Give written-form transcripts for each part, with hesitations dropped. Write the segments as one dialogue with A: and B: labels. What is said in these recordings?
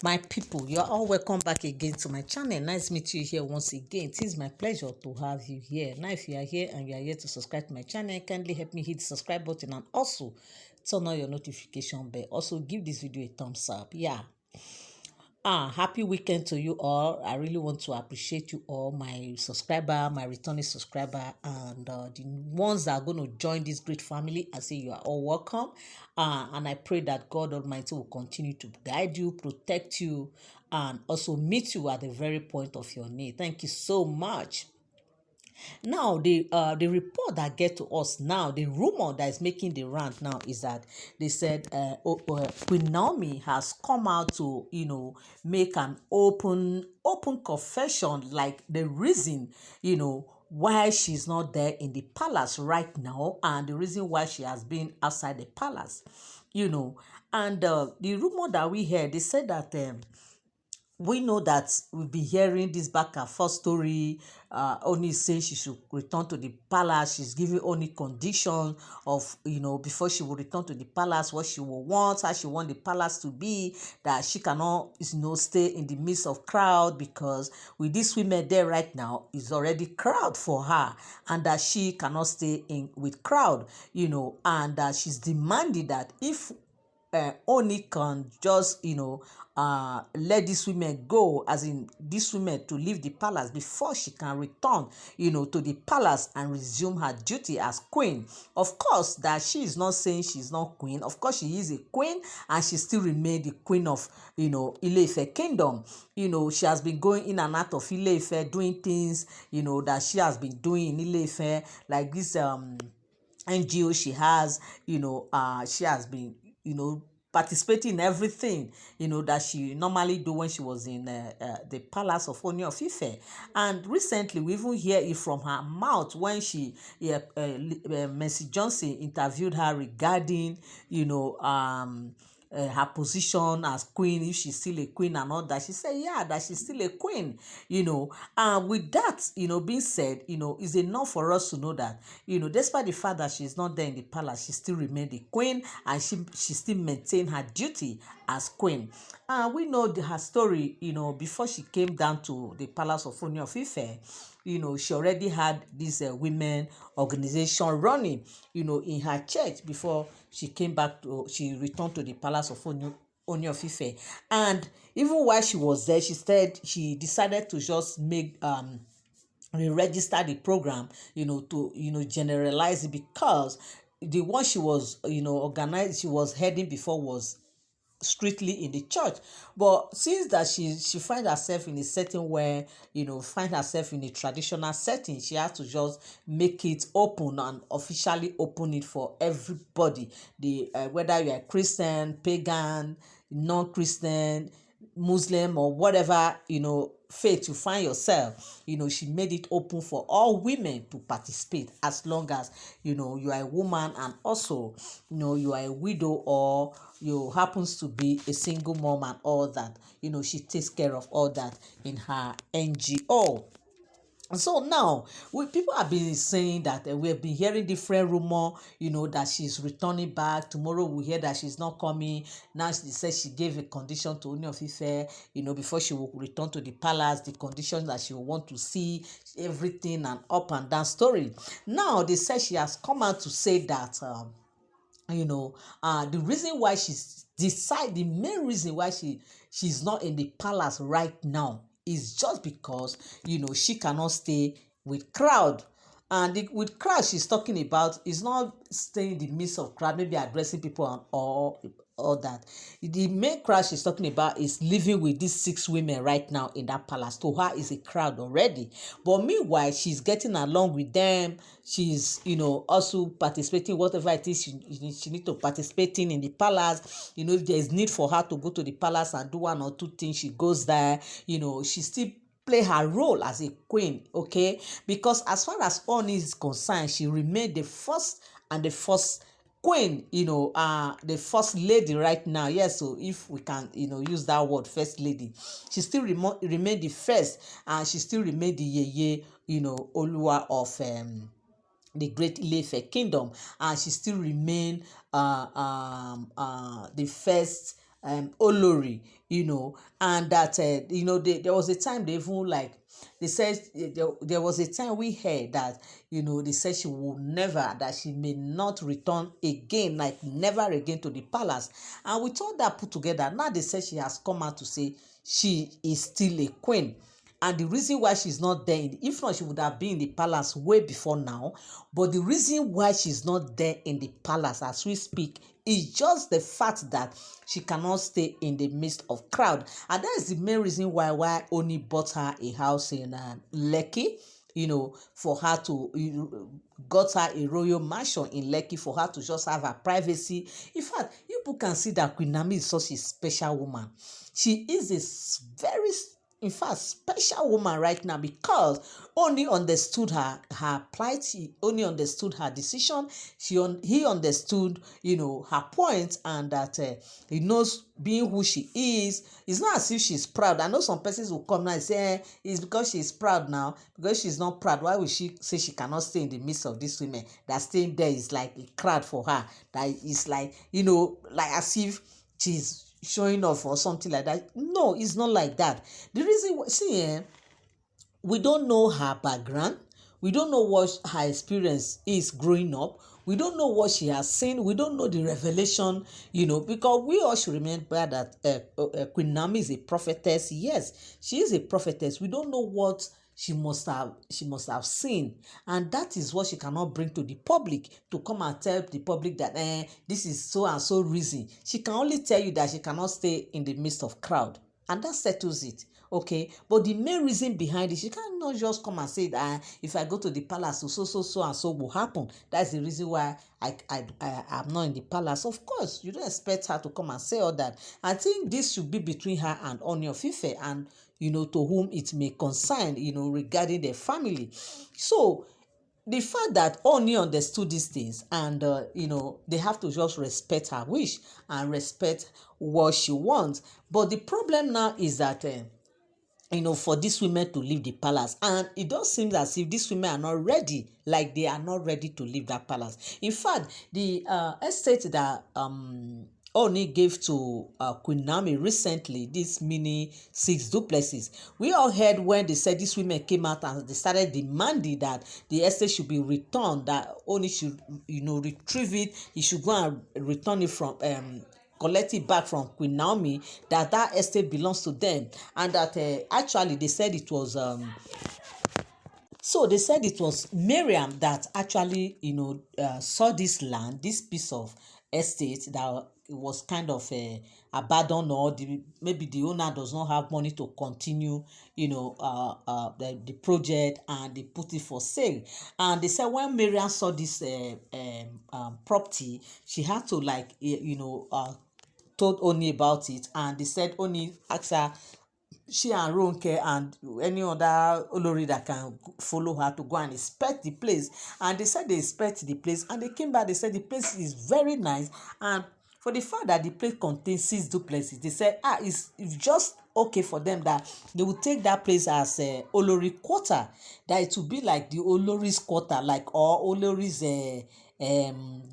A: My people, you're all welcome back again to my channel. Nice meeting you here once again. It is my pleasure to have you here. Now, if you are here and you are here to subscribe to my channel, kindly help me hit the subscribe button and also turn on your notification bell. Also, give this video a thumbs up. Yeah. Happy weekend to you all. I really want to appreciate you all, my subscriber, my returning subscriber, and the ones that are going to join this great family. I say you are all welcome. And I pray that God Almighty will continue to guide you, protect you, and also meet you at the very point of your need. Thank you so much. Now, the report that get to us now, the rumor that is making the round now is that they said Queen Naomi has come out to make an open confession, like the reason why she's not there in the palace right now, and the reason why she has been outside the palace, and the rumor that we heard, they said that. We know that we've been hearing this back and forth story. Ooni saying she should return to the palace. She's giving Ooni condition of, before she will return to the palace, what she will want, how she want the palace to be, that she cannot, stay in the midst of crowd, because with these women there right now, is already crowd for her, and that she cannot stay in with crowd, and that she's demanding that if Ooni can just let these women go, as in these women to leave the palace before she can return to the palace and resume her duty as queen. Of course, that she is not saying she's not queen. Of course, she is a queen, and she still remains the queen of Ile-Ife kingdom. She has been going in and out of Ile-Ife, doing things that she has been doing in Ile-Ife, like this NGO she has. She has been participating in everything that she normally do when she was in the palace of Ooni of Ife. And recently we even hear it from her mouth when Mercy Johnson interviewed her regarding her position as queen, if she's still a queen and all that. She said, yeah, that she's still a queen, and with that, being said, is enough for us to know that, despite the fact that she's not there in the palace, she still remained the queen, and she still maintained her duty as queen. We know her story, before she came down to the palace of Ooni of Ife. She already had this women organization running, in her church before she returned to the palace of Ooni of Ife. And even while she was there, she decided to just make re-register the program, to generalize it, because the one she was organized, she was heading before, was strictly in the church. But since that she find herself in a setting where find herself in a traditional setting, she has to just make it open and officially open it for everybody, the whether you are Christian, pagan, non-Christian, Muslim, or whatever faith you find yourself. She made it open for all women to participate, as long as you are a woman, and also you are a widow, or you happens to be a single mom, and all that. She takes care of all that in her NGO. So now, people have been saying that we have been hearing different rumor, that she's returning back. Tomorrow we hear that she's not coming. Now she says she gave a condition to Ooni of Ife, before she will return to the palace, the condition that she will want to see everything, and up and down story. Now they say she has come out to say that the reason why the main reason why she's not in the palace right now is just because she cannot stay with crowd. And with crowd she's talking about is not staying in the midst of crowd, maybe addressing people and all that. The main crowd she's talking about is living with these 6 women right now in that palace. To her is a crowd already. But meanwhile, she's getting along with them. She's also participating whatever it is she need to participate in the palace. If there is need for her to go to the palace and do 1 or 2 things, she goes there. She still play her role as a queen, okay? Because as far as Ooni is concerned, she remained the first queen, the first lady right now. Yes, so if we can use that word, first lady, she still remain the first, and she still remain the yeye Oluwa of the great Ile-Ife kingdom, and she still remain the first Olori, and that there was a time they even like they said there was a time we heard that they said she will never, that she may not return again, like never again to the palace. And with all that put together, now they said she has come out to say she is still a queen. And the reason why she's not there, if not, she would have been in the palace way before now. But the reason why she's not there in the palace as we speak is just the fact that she cannot stay in the midst of crowd. And that is the main reason why Oni bought her a house in Lekki, for her to got her a royal mansion in Lekki for her to just have her privacy. In fact, people can see that Queen Naomi is such a special woman. She is a very, in fact, special woman right now, because only understood her plight. He only understood her decision. He understood her point, and that he knows being who she is. It's not as if she's proud. I know some persons will come now and say it's because she's proud now. Because she's not proud, why would she say she cannot stay in the midst of these women? That staying there is like a crowd for her. That is like like as if she's showing off or something like that. No, it's not like that. The reason, we don't know her background. We don't know what her experience is growing up. We don't know what she has seen. We don't know the revelation, because we all should remember that Queen Naomi is a prophetess. Yes, she is a prophetess. We don't know what she must have seen, and that is what she cannot bring to the public to come and tell the public that this is so and so reason. She can only tell you that she cannot stay in the midst of crowd, and that settles it. Okay, but the main reason behind it, she cannot just come and say that if I go to the palace, so and so will happen. That's the reason why I'm not in the palace. Of course, you don't expect her to come and say all that. I think this should be between her and Ooni Of Ife, and to whom it may concern, regarding their family. So the fact that Ooni understood these things, and they have to just respect her wish and respect what she wants. But the problem now is that for these women to leave the palace, and it does seem as if these women are not ready, like they are not ready to leave that palace. In fact, the estate that Ooni gave to Queen Naomi recently, this mini 6 duplexes, we all heard when they said these women came out and they started demanding that the estate should be returned, that Ooni should retrieve it, he should go and return it from collect it back from Queen Naomi, that estate belongs to them, and that actually they said it was Miriam that actually saw this land, this piece of estate that was kind of abandoned, or maybe the owner does not have money to continue the project, and they put it for sale. And they said when Miriam saw this property, she had to told Ooni about it, and they said Ooni asked her, she and Ronke and any other Olori that can follow her, to go and inspect the place. And they said they inspect the place, and they came back, they said the place is very nice, and for the fact that the place contains 6 duplexes, they said it's just okay for them that they will take that place as Olori quarter, that it will be like the Olori's quarter, like, or Olori's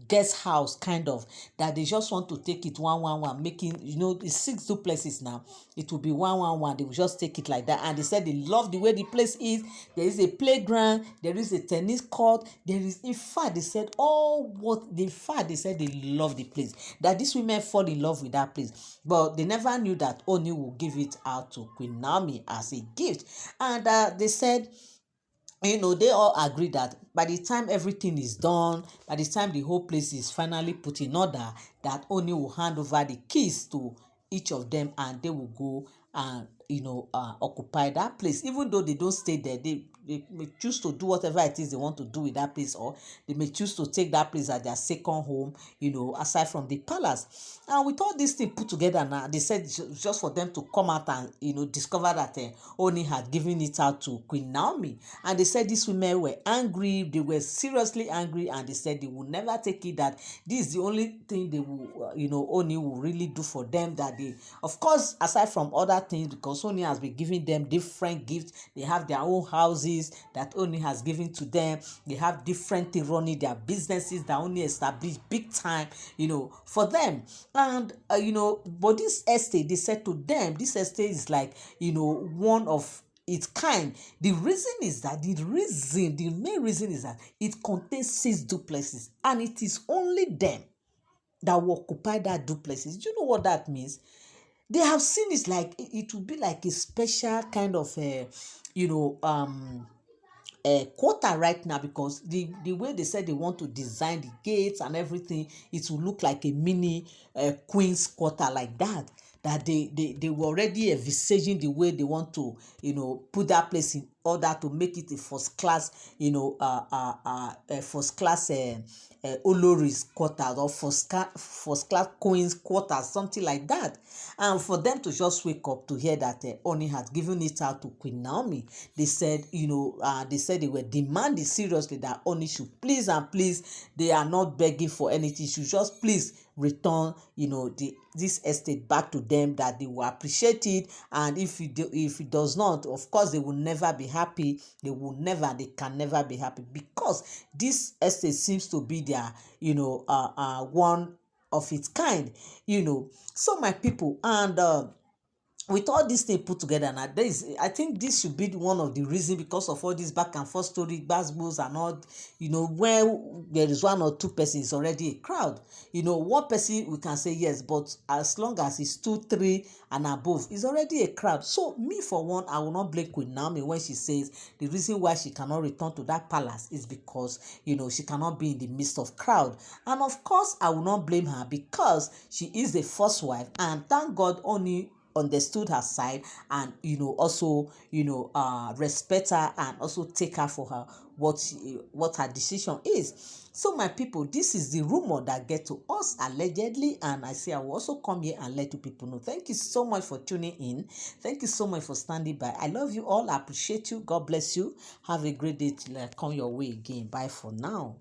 A: guest house, kind of, that they just want to take it one, making the 6 duplexes now, it will be one, they will just take it like that. And they said they love the way the place is. There is a playground, there is a tennis court, there is, in fact, they said they said they love the place, that these women fall in love with that place. But they never knew that Ooni will give it out to Queen Naomi as a gift. And they said they all agree that by the time everything is done, by the time the whole place is finally put in order, that Ooni will hand over the keys to each of them, and they will go and occupy that place. Even though they don't stay there, they may choose to do whatever it is they want to do with that place, or they may choose to take that place as their second home, aside from the palace. And with all these things put together now, they said just for them to come out and discover that Ooni had given it out to Queen Naomi. And they said these women were angry, they were seriously angry, and they said they will never take it, that this is the only thing they will Ooni will really do for them, that they, of course, aside from other things because Ooni has been giving them different gifts. They have their own houses that Ooni has given to them. They have different things running their businesses that Ooni established big time, for them. And but this estate, they said to them, this estate is like, one of its kind. The main reason is that it contains 6 duplexes, and it is only them that will occupy that duplexes. Do you know what that means? They have seen it like it would be like a special kind of you know um quarter right now, because the way they said they want to design the gates and everything, it will look like a mini queen's quarter like that. That they were already envisaging the way they want to put that place in order to make it a first class first class Olori's quarters, or first class queen's quarters, something like that. And for them to just wake up to hear that Ooni had given it out to Queen Naomi, they said, they were demanding seriously that Ooni should please and please, they are not begging for anything, should just please return this estate back to them, that they will appreciate it. And if it does not, of course they will never be happy. They can never be happy, because this estate seems to be their one of its kind. So my people, and with all these things put together now, I think this should be one of the reasons, because of all this back and forth story, gbasgbos and all. Where there is one or two persons, it's already a crowd. One person we can say yes, but as long as it's 2, 3 and above, it's already a crowd. So me, for one, I will not blame Queen Naomi when she says the reason why she cannot return to that palace is because she cannot be in the midst of crowd. And of course I will not blame her, because she is the first wife, and thank God only understood her side, and also respect her, and also take her for her what her decision is. So my people, this is the rumor that get to us allegedly, and I say I will also come here and let you people know. Thank you so much for tuning in. Thank you so much for standing by. I love you all. I appreciate you. God bless you. Have a great day till I come your way again. Bye for now.